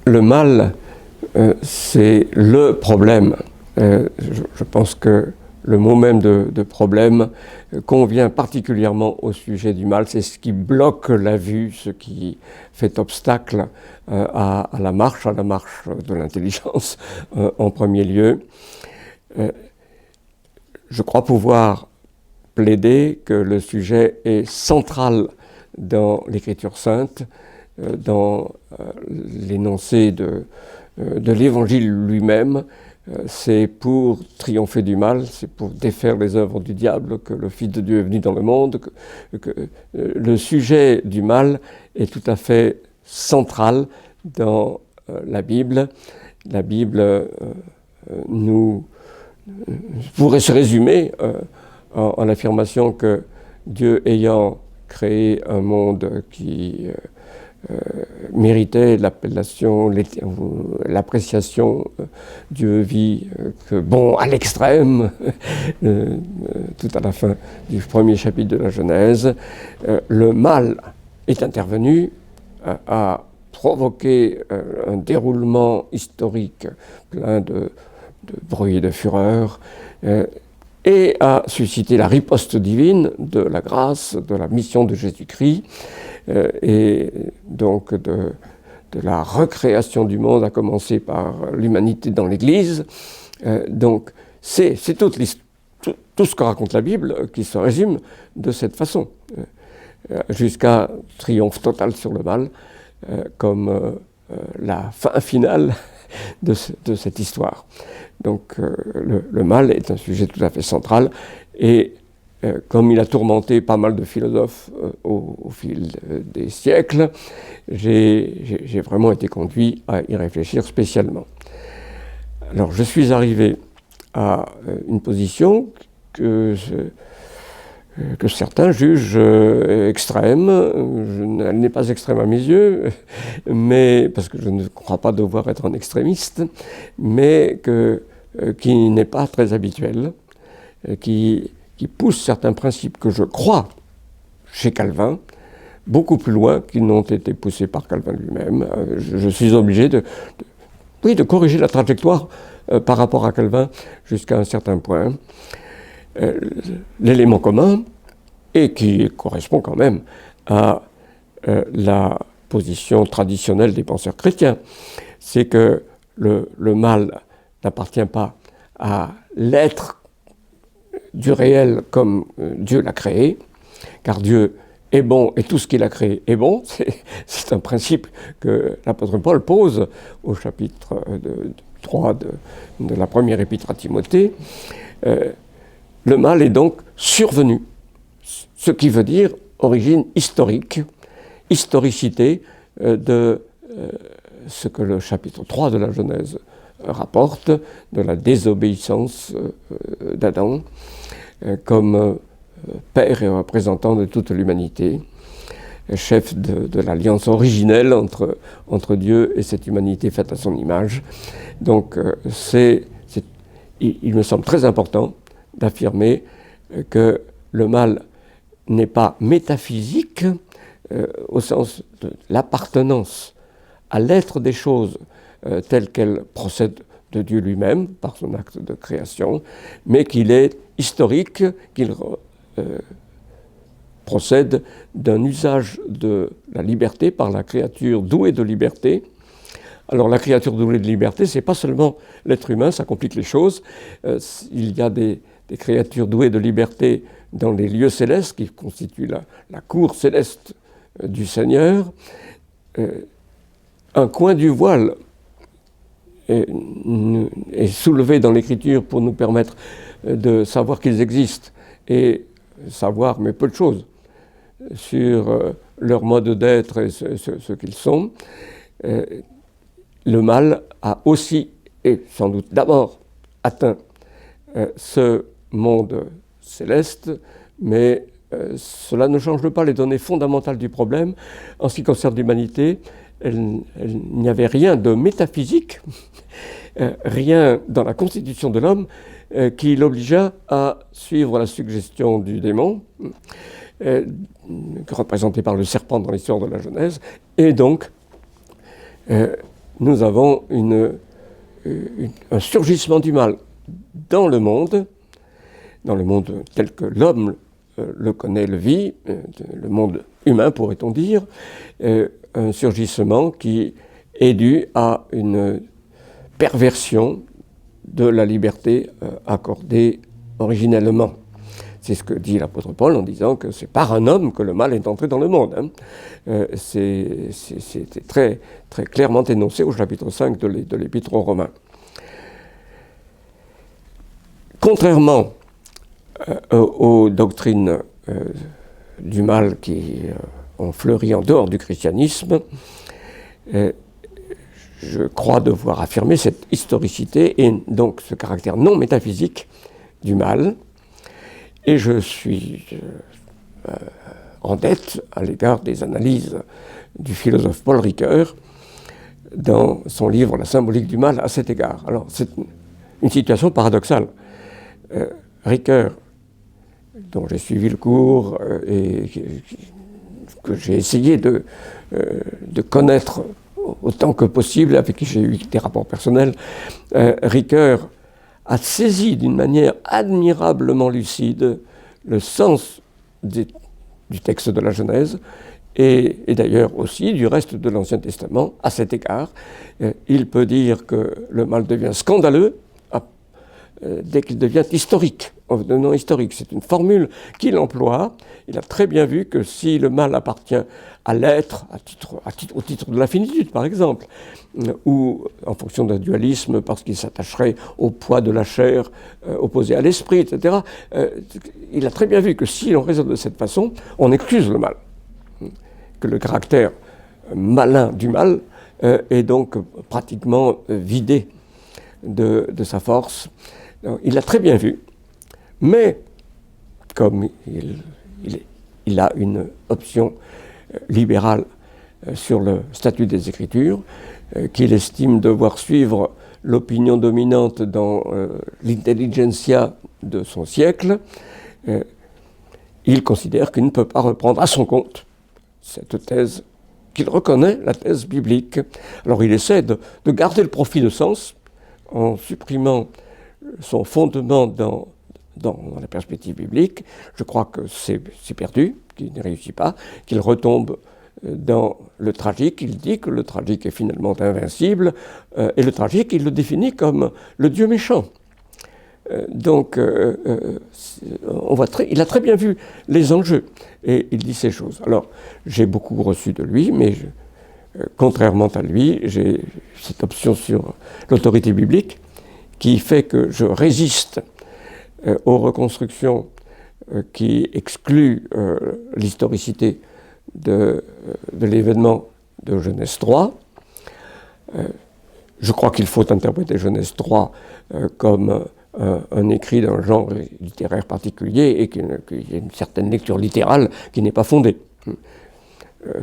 le mal, c'est le problème. Je pense que le mot même de problème convient particulièrement au sujet du mal. C'est ce qui bloque la vue, ce qui fait obstacle à la marche de l'intelligence en premier lieu. Je crois pouvoir plaider que le sujet est central dans l'Écriture sainte, dans l'énoncé de l'Évangile lui-même. C'est pour triompher du mal, c'est pour défaire les œuvres du diable que le Fils de Dieu est venu dans le monde, que le sujet du mal est tout à fait central dans la Bible. La Bible pourrait se résumer en l'affirmation que Dieu ayant créé un monde qui méritait l'appréciation, Dieu vit que bon à l'extrême, tout à la fin du premier chapitre de la Genèse, le mal est intervenu, a provoqué un déroulement historique plein de bruit et de fureur, et a suscité la riposte divine de la grâce, de la mission de Jésus-Christ, et donc de la recréation du monde, à commencer par l'humanité dans l'Église. Donc c'est tout ce que raconte la Bible qui se résume de cette façon, jusqu'à triomphe total sur le mal, comme la fin finale de cette histoire. Donc le mal est un sujet tout à fait central, et comme il a tourmenté pas mal de philosophes au fil des siècles, j'ai vraiment été conduit à y réfléchir spécialement. Alors je suis arrivé à une position que certains jugent extrême. Elle n'est pas extrême à mes yeux, mais, parce que je ne crois pas devoir être un extrémiste, mais qui n'est pas très habituelle, qui pousse certains principes que je crois chez Calvin beaucoup plus loin qu'ils n'ont été poussés par Calvin lui-même. Je suis obligé de corriger la trajectoire par rapport à Calvin jusqu'à un certain point. L'élément commun, et qui correspond quand même à la position traditionnelle des penseurs chrétiens, c'est que le mal n'appartient pas à l'être du réel comme Dieu l'a créé, car Dieu est bon et tout ce qu'il a créé est bon. C'est un principe que l'apôtre Paul pose au chapitre 3 de la première épître à Timothée. Le mal est donc survenu, ce qui veut dire origine historique, historicité de ce que le chapitre 3 de la Genèse rapporte, de la désobéissance d'Adam comme père et représentant de toute l'humanité, chef de l'alliance originelle entre Dieu et cette humanité faite à son image. Donc il me semble très important d'affirmer que le mal n'est pas métaphysique au sens de l'appartenance à l'être des choses telles qu'elles procèdent de Dieu lui-même par son acte de création, mais qu'il est historique, qu'il procède d'un usage de la liberté par la créature douée de liberté. Alors la créature douée de liberté, c'est pas seulement l'être humain, ça complique les choses. Il y a des créatures douées de liberté dans les lieux célestes qui constituent la cour céleste du Seigneur. Un coin du voile est soulevé dans l'Écriture pour nous permettre de savoir qu'ils existent et savoir, mais peu de choses, sur leur mode d'être et ce qu'ils sont. Le mal a aussi, et sans doute d'abord, atteint ce monde céleste, mais cela ne change pas les données fondamentales du problème. En ce qui concerne l'humanité, il n'y avait rien de métaphysique, rien dans la constitution de l'homme qui l'obligea à suivre la suggestion du démon, représentée par le serpent dans l'histoire de la Genèse, et donc nous avons un surgissement du mal dans le monde tel que l'homme le connaît, le vit, le monde humain pourrait-on dire, un surgissement qui est dû à une perversion de la liberté accordée originellement. C'est ce que dit l'apôtre Paul en disant que c'est par un homme que le mal est entré dans le monde. C'est très, très clairement énoncé au chapitre 5 de l'Épître aux Romains. Contrairement aux doctrines du mal qui ont fleuri en dehors du christianisme, je crois devoir affirmer cette historicité et donc ce caractère non métaphysique du mal. Et je suis en dette à l'égard des analyses du philosophe Paul Ricoeur dans son livre « La symbolique du mal » à cet égard. Alors, c'est une situation paradoxale. Ricoeur, dont j'ai suivi le cours et que j'ai essayé de connaître autant que possible, avec qui j'ai eu des rapports personnels, Ricoeur a saisi d'une manière admirablement lucide le sens du texte de la Genèse et d'ailleurs aussi du reste de l'Ancien Testament. À cet égard, il peut dire que le mal devient scandaleux dès qu'il devient historique, en devenant historique. C'est une formule qu'il emploie. Il a très bien vu que si le mal appartient à l'être, au titre de la finitude par exemple, ou en fonction d'un dualisme parce qu'il s'attacherait au poids de la chair opposé à l'esprit, etc., il a très bien vu que si l'on raisonne de cette façon, on excuse le mal. Que le caractère malin du mal est donc pratiquement vidé de sa force. Il l'a très bien vu, mais comme il a une option libérale sur le statut des Écritures, qu'il estime devoir suivre l'opinion dominante dans l'intelligentsia de son siècle, il considère qu'il ne peut pas reprendre à son compte cette thèse qu'il reconnaît, la thèse biblique. Alors il essaie de garder le profit de sens en supprimant son fondement dans la perspective biblique. Je crois que c'est perdu, qu'il ne réussit pas, qu'il retombe dans le tragique. Il dit que le tragique est finalement invincible, et le tragique, il le définit comme le Dieu méchant. Donc, il a très bien vu les enjeux, et il dit ces choses. Alors, j'ai beaucoup reçu de lui, mais contrairement à lui, j'ai cette option sur l'autorité biblique, qui fait que je résiste aux reconstructions qui excluent l'historicité de l'événement de Genèse 3. Je crois qu'il faut interpréter Genèse 3 comme un écrit d'un genre littéraire particulier et qu'il y a une certaine lecture littérale qui n'est pas fondée.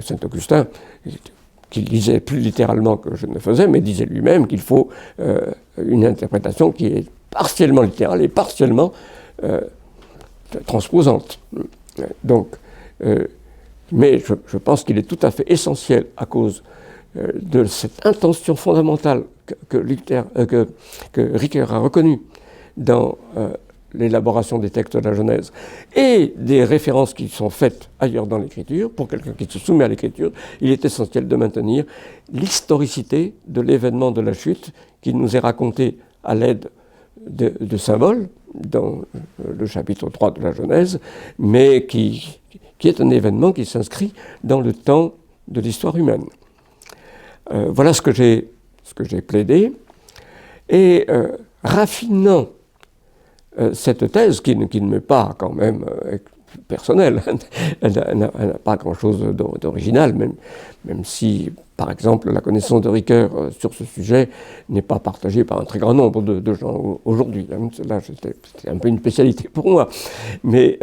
Saint Augustin, qu'il lisait plus littéralement que je ne le faisais, mais disait lui-même qu'il faut une interprétation qui est partiellement littérale et partiellement transposante. Donc, mais je pense qu'il est tout à fait essentiel, à cause de cette intention fondamentale que Ricoeur a reconnue dans l'élaboration des textes de la Genèse et des références qui sont faites ailleurs dans l'Écriture. Pour quelqu'un qui se soumet à l'Écriture, il est essentiel de maintenir l'historicité de l'événement de la chute qui nous est raconté à l'aide de symboles dans le chapitre 3 de la Genèse, mais qui est un événement qui s'inscrit dans le temps de l'histoire humaine. Voilà ce que j'ai plaidé. Et raffinant cette thèse, qui ne m'est pas quand même personnelle, elle n'a pas grand-chose d'original, même si, par exemple, la connaissance de Ricoeur sur ce sujet n'est pas partagée par un très grand nombre de gens aujourd'hui. Là, c'était un peu une spécialité pour moi. Mais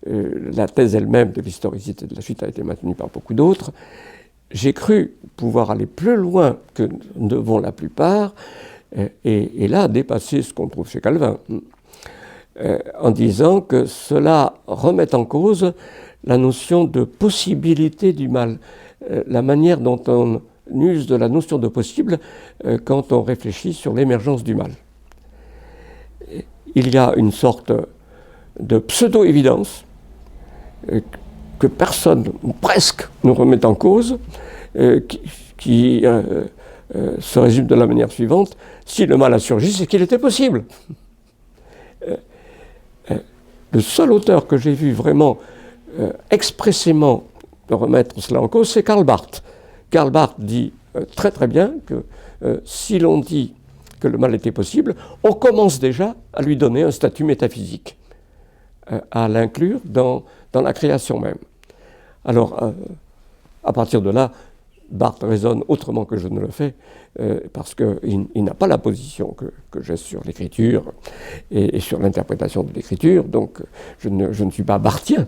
la thèse elle-même de l'historicité de la chute a été maintenue par beaucoup d'autres. J'ai cru pouvoir aller plus loin que ne vont la plupart, et là, dépasser ce qu'on trouve chez Calvin, en disant que cela remet en cause la notion de possibilité du mal, la manière dont on use de la notion de possible quand on réfléchit sur l'émergence du mal. Il y a une sorte de pseudo-évidence que personne, ou presque, ne remet en cause, qui se résume de la manière suivante: si le mal a surgi, c'est qu'il était possible. Le seul auteur que j'ai vu vraiment expressément remettre cela en cause, c'est Karl Barth. Karl Barth dit très très bien que si l'on dit que le mal était possible, on commence déjà à lui donner un statut métaphysique, à l'inclure dans la création même. Alors, à partir de là, Barth raisonne autrement que je ne le fais, parce qu'il n'a pas la position que j'ai sur l'écriture et sur l'interprétation de l'écriture, donc je ne suis pas barthien,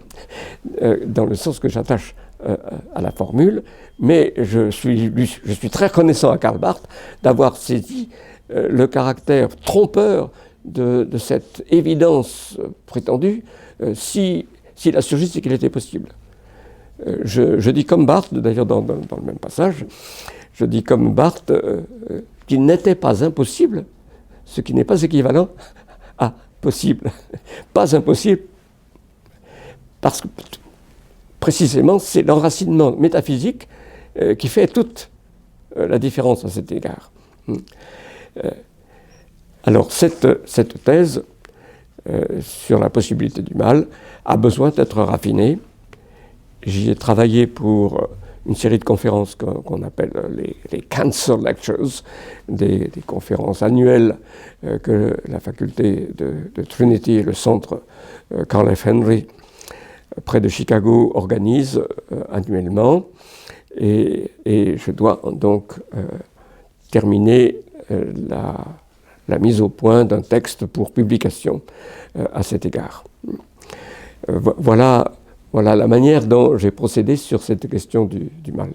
dans le sens que j'attache à la formule, mais je suis très reconnaissant à Karl Barth d'avoir saisi le caractère trompeur de cette évidence prétendue. S'il a surgi, c'est qu'il était possible. Je dis comme Barth, d'ailleurs dans le même passage, je dis comme Barth qu'il n'était pas impossible, ce qui n'est pas équivalent à possible. Pas impossible, parce que précisément c'est l'enracinement métaphysique qui fait toute la différence à cet égard. Alors cette thèse sur la possibilité du mal a besoin d'être raffinée. J'y ai travaillé pour une série de conférences qu'on appelle les Cancer Lectures, des conférences annuelles que la faculté de Trinity et le centre Carl F. Henry près de Chicago organisent annuellement. Et je dois donc terminer la mise au point d'un texte pour publication à cet égard. Voilà la manière dont j'ai procédé sur cette question du mal.